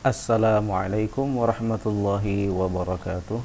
Assalamualaikum warahmatullahi wabarakatuh.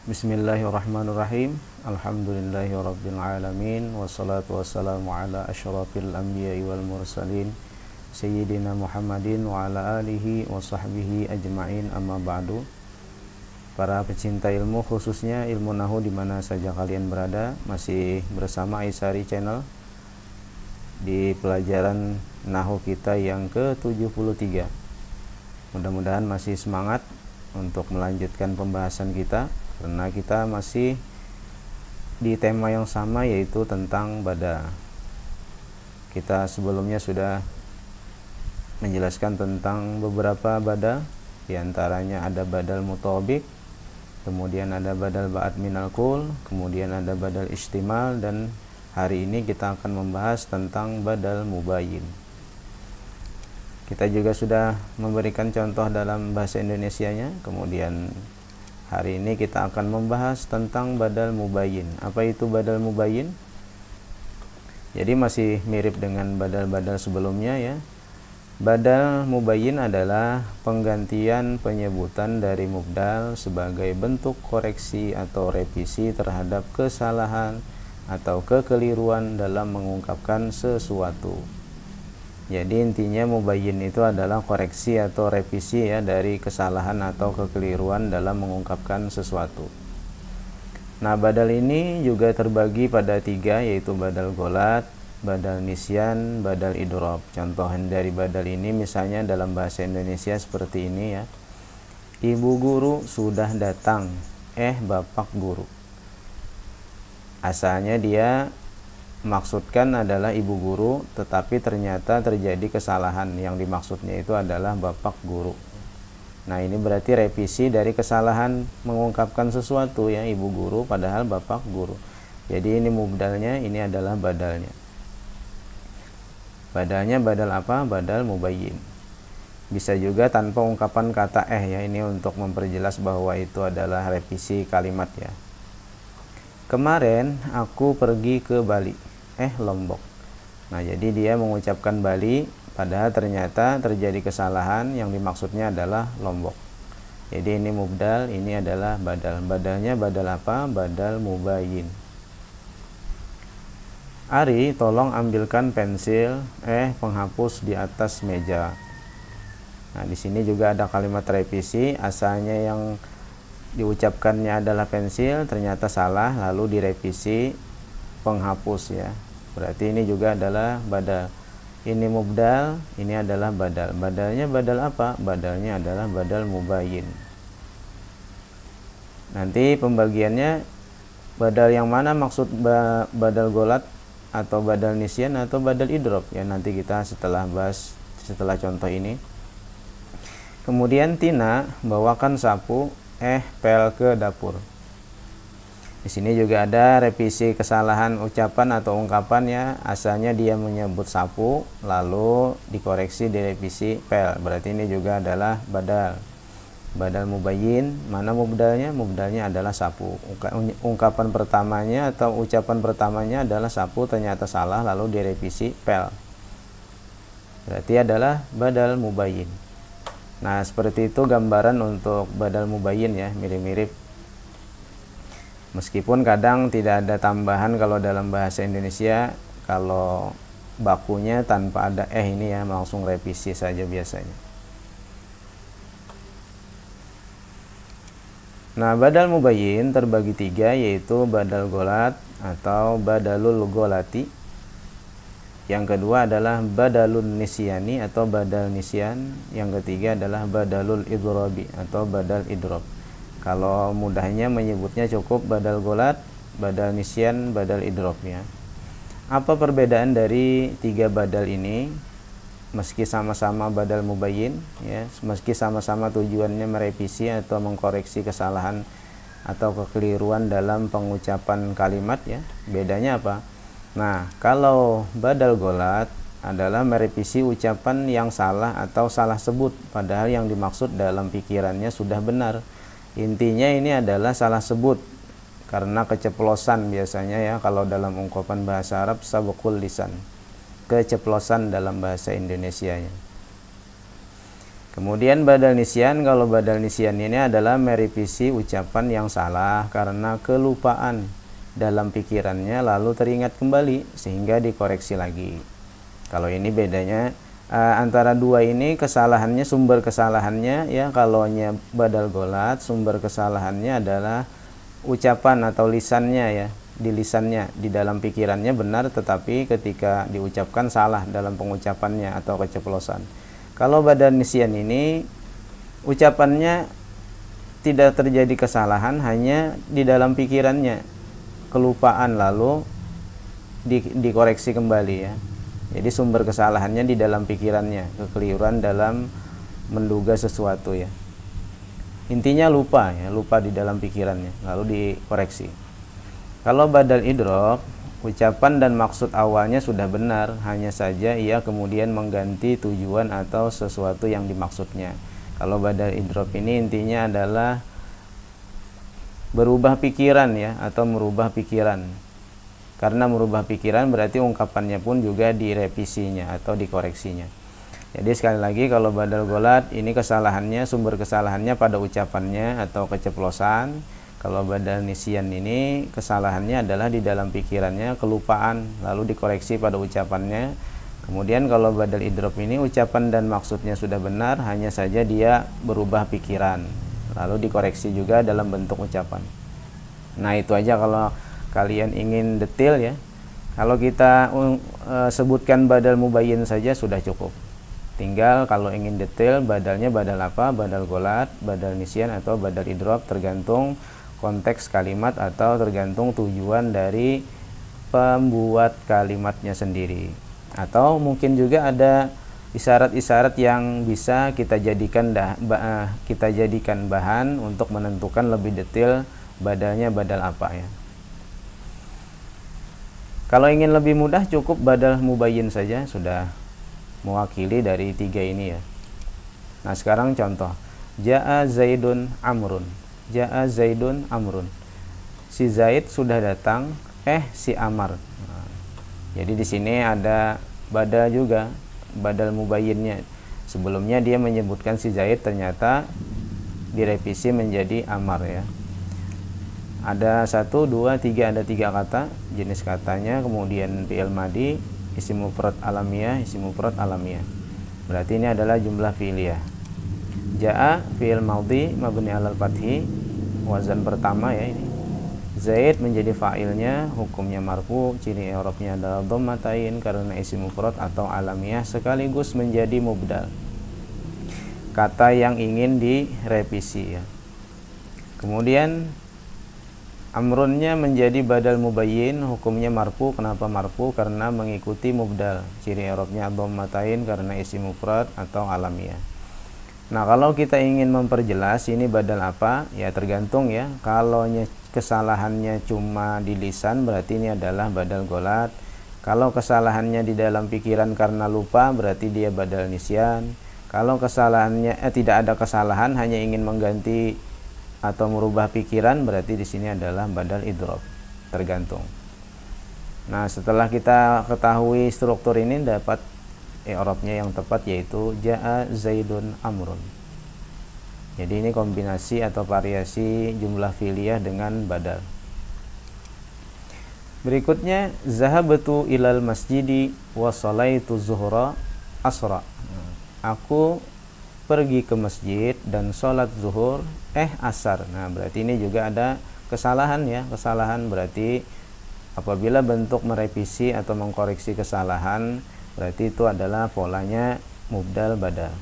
Bismillahirrahmanirrahim. Alhamdulillahirabbil alamin wassalatu wassalamu ala asyrafil anbiya'i wal mursalin sayyidina Muhammadin wa ala alihi wa sahbihi ajma'in, amma ba'du. Para pecinta ilmu, khususnya ilmu nahwu di mana saja kalian berada, masih bersama Aisari Channel di pelajaran nahwu kita yang ke-73. Mudah-mudahan masih semangat untuk melanjutkan pembahasan kita, karena kita masih di tema yang sama, yaitu tentang bada. Kita sebelumnya sudah menjelaskan tentang beberapa bada, diantaranya ada badal muthabik, kemudian ada badal ba'ad minal kul, kemudian ada badal istimal, dan hari ini kita akan membahas tentang badal mubayyin. Kita juga sudah memberikan contoh dalam bahasa Indonesianya. Kemudian hari ini kita akan membahas tentang badal mubayyin. Apa itu badal mubayyin? Jadi masih mirip dengan badal-badal sebelumnya ya. Badal mubayyin adalah penggantian penyebutan dari mubdal sebagai bentuk koreksi atau revisi terhadap kesalahan atau kekeliruan dalam mengungkapkan sesuatu. Jadi intinya mubayyin itu adalah koreksi atau revisi ya dari kesalahan atau kekeliruan dalam mengungkapkan sesuatu. Nah, badal ini juga terbagi pada tiga, yaitu badal golat, badal nisyan, badal idrob. Contoh dari badal ini misalnya dalam bahasa Indonesia seperti ini ya. Ibu guru sudah datang, bapak guru. Asalnya dia maksudkan adalah ibu guru, tetapi ternyata terjadi kesalahan, yang dimaksudnya itu adalah bapak guru. Nah, ini berarti revisi dari kesalahan mengungkapkan sesuatu ya, ibu guru padahal bapak guru. Jadi ini mubdalnya, ini adalah badalnya. Badalnya badal apa? Badal mubayyin. Bisa juga tanpa ungkapan kata ya, ini untuk memperjelas bahwa itu adalah revisi kalimat ya. Kemarin aku pergi ke Bali, Lombok. Nah, jadi dia mengucapkan Bali, padahal ternyata terjadi kesalahan, yang dimaksudnya adalah Lombok. Jadi ini mubdal, ini adalah badal. Badalnya badal apa? Badal mubayyin. Ari, tolong ambilkan pensil, penghapus di atas meja. Nah, di sini juga ada kalimat revisi. Asalnya yang diucapkannya adalah pensil, ternyata salah, lalu direvisi penghapus ya. Berarti ini juga adalah badal. Ini mubdal, ini adalah badal. Badalnya badal apa? Badalnya adalah badal mubayyin. Nanti pembagiannya badal yang mana, maksud badal golat atau badal nisyan atau badal idrob ya, nanti kita setelah bahas setelah contoh ini. Kemudian Tina, bawakan sapu, pel ke dapur. Di sini juga ada revisi kesalahan ucapan atau ungkapan ya. Asalnya dia menyebut sapu, lalu dikoreksi direvisi pel. Berarti ini juga adalah badal. Badal mubayyin. Mana mubdalnya? Mubdalnya adalah sapu. Ungkapan pertamanya atau ucapan pertamanya adalah sapu, ternyata salah, lalu direvisi pel. Berarti adalah badal mubayyin. Nah, seperti itu gambaran untuk badal mubayyin ya, mirip-mirip. Meskipun kadang tidak ada tambahan kalau dalam bahasa Indonesia, kalau bakunya tanpa ada ini ya, langsung revisi saja biasanya. Nah, badal mubayyin terbagi tiga, yaitu badal golat atau badalul golati. Yang kedua adalah badalun nisyani atau badal nisyan. Yang ketiga adalah badalul idrobi atau badal idrob. Kalau mudahnya menyebutnya cukup badal golat, badal nisyan, badal idrob ya. Apa perbedaan dari tiga badal ini? Meski sama-sama badal mubayyin ya, meski sama-sama tujuannya merevisi atau mengkoreksi kesalahan atau kekeliruan dalam pengucapan kalimat ya, bedanya apa? Nah, kalau badal golat adalah merevisi ucapan yang salah atau salah sebut, padahal yang dimaksud dalam pikirannya sudah benar. Intinya ini adalah salah sebut karena keceplosan biasanya ya, kalau dalam ungkapan bahasa Arab sabqul lisan. keceplosan dalam bahasa Indonesianya. Kemudian badal nisyan, kalau badal nisyan ini adalah merevisi ucapan yang salah karena kelupaan dalam pikirannya lalu teringat kembali sehingga dikoreksi lagi. Kalau ini bedanya antara dua ini, kesalahannya, sumber kesalahannya ya, kalaunya badal golat sumber kesalahannya adalah ucapan atau lisannya ya, di lisannya, di dalam pikirannya benar tetapi ketika diucapkan salah dalam pengucapannya atau keceplosan. Kalau badal nisyan ini ucapannya tidak terjadi kesalahan, hanya di dalam pikirannya kelupaan lalu dikoreksi kembali ya. Jadi sumber kesalahannya di dalam pikirannya, kekeliruan dalam menduga sesuatu ya. Intinya lupa ya, lupa di dalam pikirannya lalu dikoreksi. Kalau badal idrok, ucapan dan maksud awalnya sudah benar, hanya saja ia kemudian mengganti tujuan atau sesuatu yang dimaksudnya. Kalau badal idrok ini intinya adalah berubah pikiran ya, atau merubah pikiran. Karena merubah pikiran berarti ungkapannya pun juga direvisinya atau dikoreksinya. Jadi sekali lagi, kalau badal golat ini kesalahannya, sumber kesalahannya pada ucapannya atau keceplosan. Kalau badal nisyan ini kesalahannya adalah di dalam pikirannya, kelupaan lalu dikoreksi pada ucapannya. Kemudian kalau badal idrop ini ucapan dan maksudnya sudah benar, hanya saja dia berubah pikiran lalu dikoreksi juga dalam bentuk ucapan. Nah, itu aja kalau kalian ingin detail ya. Kalau kita sebutkan badal mubayyin saja sudah cukup. Tinggal kalau ingin detail badalnya badal apa, badal golat, badal nisyan atau badal idrop, tergantung konteks kalimat atau tergantung tujuan dari pembuat kalimatnya sendiri. Atau mungkin juga ada isyarat-isyarat yang bisa kita jadikan bahan untuk menentukan lebih detail badalnya badal apa ya. Kalau ingin lebih mudah cukup badal mubayyin saja sudah mewakili dari tiga ini ya. Nah, sekarang contoh. Ja'a Zaidun Amrun. Ja'a Zaidun Amrun. Si Zaid sudah datang, si Amar. Nah, jadi di sini ada badal juga, badal mubayyinnya. Sebelumnya dia menyebutkan si Zaid, ternyata direvisi menjadi Amar ya. Ada 1, 2, 3, ada 3 kata, jenis katanya, kemudian fi'il madi, isim mufrad alamiah, isim mufrad alamiah. Berarti ini adalah jumlah fi'liyah. Ja'a fi'il madhi mabni alal fathi, wazan pertama ya ini. Zaid menjadi fa'ilnya, hukumnya marfu, ciri i'rabnya adalah dhammatain karena isim mufrad atau alamiah sekaligus menjadi mubdal. Kata yang ingin direvisi ya. Kemudian amrunnya menjadi badal mubayyin, hukumnya marfu. Kenapa marfu? Karena mengikuti mubdal. Ciri i'rabnya dhammatain karena isim mufrad atau alamiah. Nah, kalau kita ingin memperjelas ini badal apa, ya tergantung ya. Kalau kesalahannya cuma di lisan, berarti ini adalah badal golat. Kalau kesalahannya di dalam pikiran karena lupa, berarti dia badal nisyan. Kalau kesalahannya tidak ada kesalahan, hanya ingin mengganti atau merubah pikiran, berarti di sini adalah badal idrop. Tergantung. Nah, setelah kita ketahui struktur ini, dapat i'rabnya yang tepat, yaitu Ja'a Zaidun Amrun. Jadi ini kombinasi atau variasi jumlah fi'liyah dengan badal. Berikutnya, zahabtu ilal masjidi wa shalaitu zuhra asra. Aku pergi ke masjid dan sholat zuhur asar. Nah, berarti ini juga ada kesalahan ya. Kesalahan berarti apabila bentuk merevisi atau mengkoreksi kesalahan, berarti itu adalah polanya mubdal badal.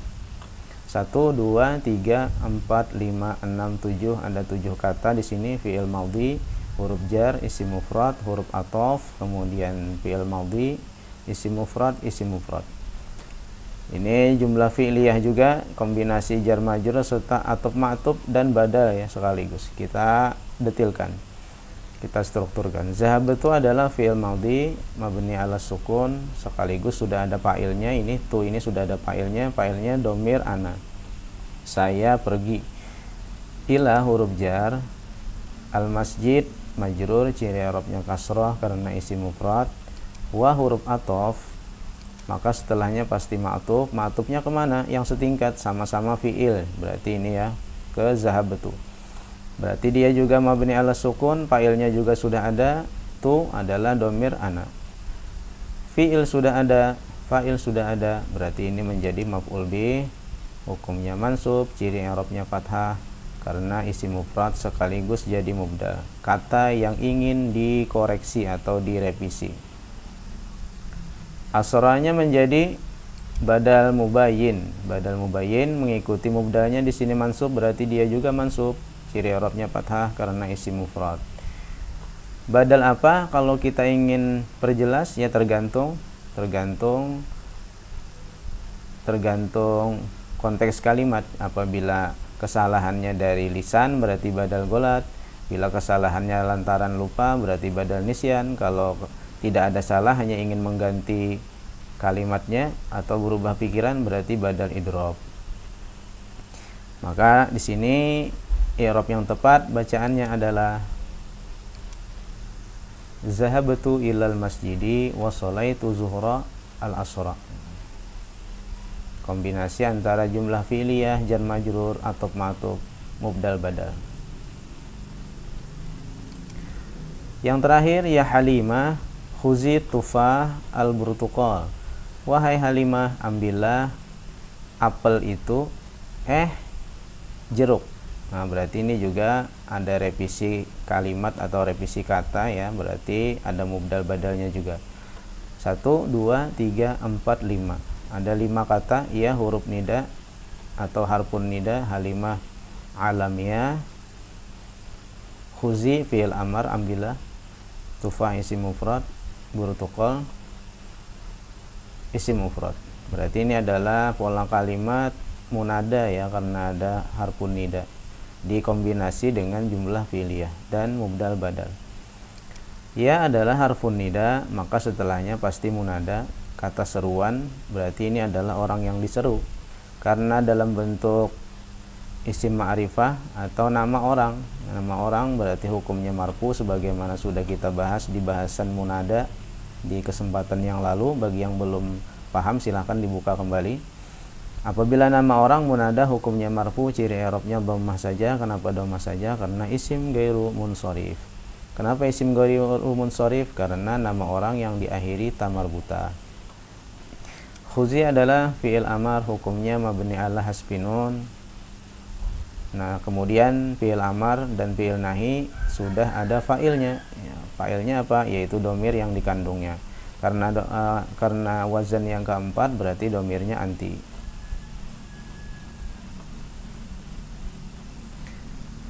1, 2, 3, 4, 5, 6, 7, ada 7 kata di sini. Fi'il madhi, huruf jar, isim mufrad, huruf athof, kemudian fi'il madhi, isim mufrad, isim mufrad. Ini jumlah fi'liyah juga, kombinasi jar majrur serta atop ma'tuf dan badal ya sekaligus. Kita detilkan, kita strukturkan. Zahab itu adalah fi'il madhi mabni ala sukun, sekaligus sudah ada fa'ilnya. Ini tu ini sudah ada fa'ilnya, fa'ilnya domir ana, saya pergi. Ila huruf jar, al masjid majrur, ciri i'rabnya kasrah karena isim mufrad. Wa huruf athof, maka setelahnya pasti ma'tuf. Ma'tufnya kemana? Yang setingkat, sama-sama fi'il, berarti ini ya, ke zahabtu. Berarti dia juga mabni ala sukun, fa'ilnya juga sudah ada, tu adalah domir ana. Fi'il sudah ada, fa'il sudah ada, berarti ini menjadi maf'ul bih, hukumnya mansub, ciri i'rabnya fathah karena isim mufrad sekaligus jadi mubdal, kata yang ingin dikoreksi atau direvisi. Asranya menjadi badal mubayyin. Badal mubayyin mengikuti mubdalnya di sini mansub, berarti dia juga mansub, ciri i'rabnya fathah karena isim mufrad. Badal apa? Kalau kita ingin perjelas ya tergantung konteks kalimat. Apabila kesalahannya dari lisan berarti badal golat, bila kesalahannya lantaran lupa berarti badal nisyan. Kalau tidak ada salah, hanya ingin mengganti kalimatnya atau berubah pikiran, berarti badal idrob. Maka di sini i'rab yang tepat bacaannya adalah zahabtu ilal masjidi wa sholaitu zuhra al asra. Kombinasi antara jumlah fi'liyah, jar majrur, atau ma'tuf, mubdal badal. Yang terakhir, ya Halimah khuzi tufah al burtuqal. Wahai Halimah, ambillah apel itu jeruk. Nah, berarti ini juga ada revisi kalimat atau revisi kata ya, berarti ada mubdal badalnya juga. 1, 2, 3, 4, 5. Ada 5 kata ya, huruf nida atau harfun nida. Halimah alamiyah, khuzi fi'il amar, ambillah, tufah isim mufrad, burtuqal isim mufrad. Berarti ini adalah pola kalimat munada ya, karena ada harfun nida dikombinasi dengan jumlah fi'liyah dan mubdal badal. Ya adalah harfun nida, maka setelahnya pasti munada, kata seruan, berarti ini adalah orang yang diseru. Karena dalam bentuk isim ma'rifah atau nama orang. Nama orang berarti hukumnya marfu, sebagaimana sudah kita bahas di bahasan munada di kesempatan yang lalu. Bagi yang belum paham silahkan dibuka kembali. Apabila nama orang munada hukumnya marfu, ciri i'rabnya dhammah saja. Kenapa dhammah saja? Karena isim ghairu munsharif. Kenapa isim ghairu munsharif? Karena nama orang yang diakhiri ta marbuta. Khuzi adalah fi'il amar, hukumnya mabni ala hasbi nun. Nah, kemudian fi'il amar dan fi'il nahi sudah ada fa'ilnya. Ya, fa'ilnya apa? Yaitu domir yang dikandungnya. Karena wazan yang keempat berarti domirnya anti.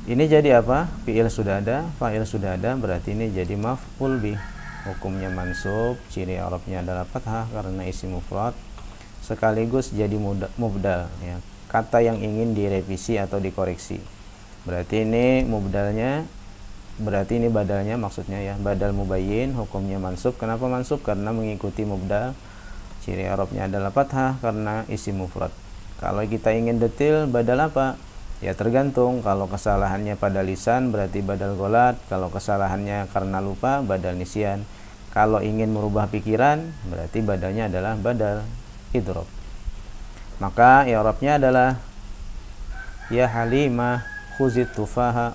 Ini jadi apa? Fi'il sudah ada, fa'il sudah ada, berarti ini jadi maf'ul bih. Hukumnya mansub, ciri i'rabnya adalah fathah karena isim mufrad, sekaligus jadi mubdal ya, kata yang ingin direvisi atau dikoreksi. Berarti ini mubdalnya, berarti ini badalnya maksudnya ya, badal mubayyin, hukumnya mansub. Kenapa mansub? Karena mengikuti mubdal, ciri i'rabnya adalah fathah karena isim mufrad. Kalau kita ingin detail, badal apa? Ya tergantung. Kalau kesalahannya pada lisan berarti badal golat, kalau kesalahannya karena lupa badal nisyan. Kalau ingin merubah pikiran berarti badalnya adalah badal idrob. Maka i'rabnya adalah ya Halimah khuzit tufaha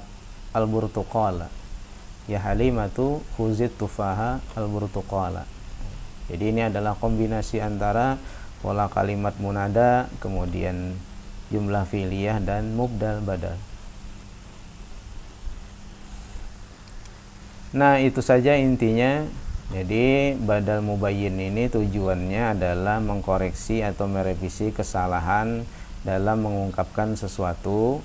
al burtuqala. Ya Halimatu khuzit tufaha al burtuqala. Jadi ini adalah kombinasi antara pola kalimat munada, kemudian jumlah fi'liyah dan mubdal badal. Nah, itu saja intinya. Jadi badal mubayyin ini tujuannya adalah mengkoreksi atau merevisi kesalahan dalam mengungkapkan sesuatu.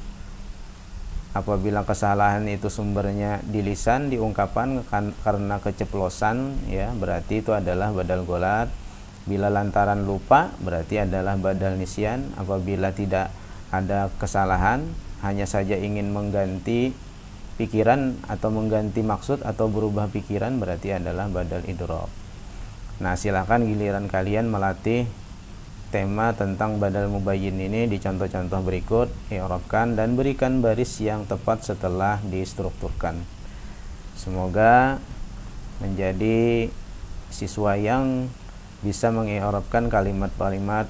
Apabila kesalahan itu sumbernya di lisan, diungkapkan karena keceplosan ya, berarti itu adalah badal golat. Bila lantaran lupa berarti adalah badal nisyan. Apabila tidak ada kesalahan, hanya saja ingin mengganti pikiran atau mengganti maksud atau berubah pikiran, berarti adalah badal idrob. Nah, silakan giliran kalian melatih tema tentang badal mubayyin ini di contoh-contoh berikut. I'rabkan dan berikan baris yang tepat setelah distrukturkan. Semoga menjadi siswa yang bisa mengi'rabkan kalimat-kalimat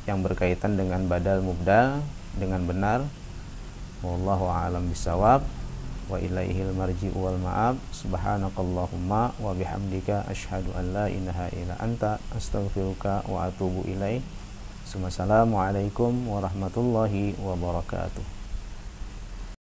yang berkaitan dengan badal mubdal dengan benar. Wallahu a'lam bishawab. Wa ilaihil marji'u wal ma'ab. Subhanakallahumma wa bihamdika asyhadu an la ilaha illa anta astaghfiruka wa atubu ilaik. Assalamualaikum warahmatullahi wabarakatuh.